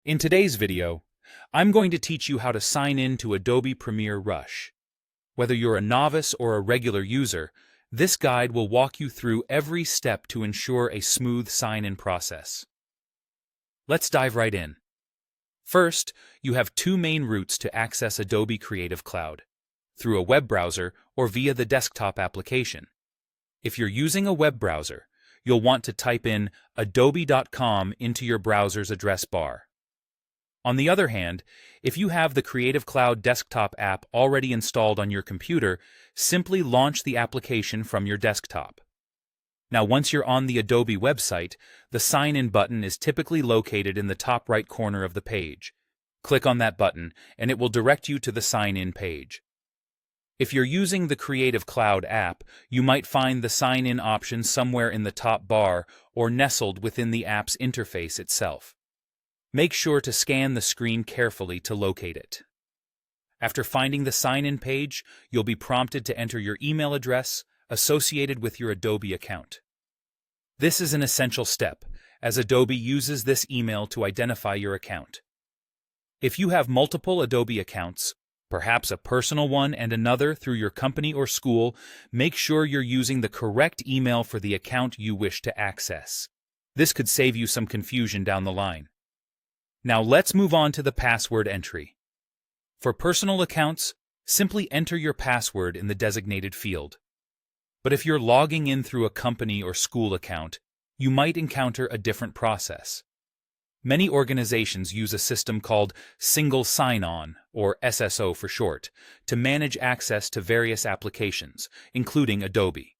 In today's video, I'm going to teach you how to sign in to Adobe Premiere Rush. Whether you're a novice or a regular user, this guide will walk you through every step to ensure a smooth sign-in process. Let's dive right in. First, you have two main routes to access Adobe Creative Cloud: through a web browser or via the desktop application. If you're using a web browser, you'll want to type in adobe.com into your browser's address bar. On the other hand, if you have the Creative Cloud desktop app already installed on your computer, simply launch the application from your desktop. Now, once you're on the Adobe website, the Sign In button is typically located in the top right corner of the page. Click on that button, and it will direct you to the Sign In page. If you're using the Creative Cloud app, you might find the Sign In option somewhere in the top bar or nestled within the app's interface itself. Make sure to scan the screen carefully to locate it. After finding the sign-in page, you'll be prompted to enter your email address associated with your Adobe account. This is an essential step, as Adobe uses this email to identify your account. If you have multiple Adobe accounts, perhaps a personal one and another through your company or school, make sure you're using the correct email for the account you wish to access. This could save you some confusion down the line. Now let's move on to the password entry. For personal accounts, simply enter your password in the designated field. But if you're logging in through a company or school account, you might encounter a different process. Many organizations use a system called Single Sign-On, or SSO for short, to manage access to various applications, including Adobe.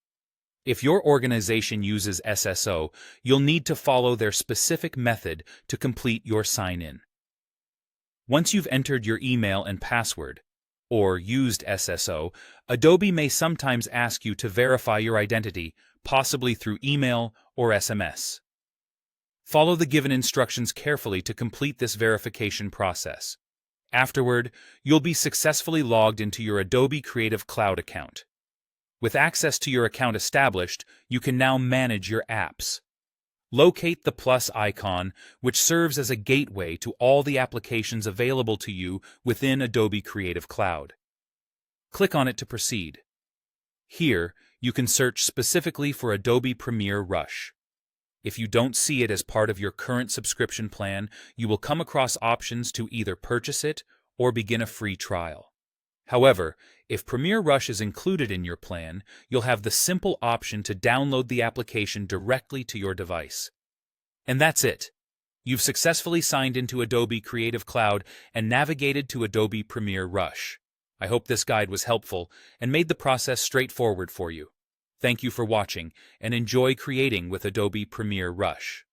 If your organization uses SSO, you'll need to follow their specific method to complete your sign-in. Once you've entered your email and password, or used SSO, Adobe may sometimes ask you to verify your identity, possibly through email or SMS. Follow the given instructions carefully to complete this verification process. Afterward, you'll be successfully logged into your Adobe Creative Cloud account. With access to your account established, you can now manage your apps. Locate the plus icon, which serves as a gateway to all the applications available to you within Adobe Creative Cloud. Click on it to proceed. Here, you can search specifically for Adobe Premiere Rush. If you don't see it as part of your current subscription plan, you will come across options to either purchase it or begin a free trial. However, if Premiere Rush is included in your plan, you'll have the simple option to download the application directly to your device. And that's it. You've successfully signed into Adobe Creative Cloud and navigated to Adobe Premiere Rush. I hope this guide was helpful and made the process straightforward for you. Thank you for watching, and enjoy creating with Adobe Premiere Rush.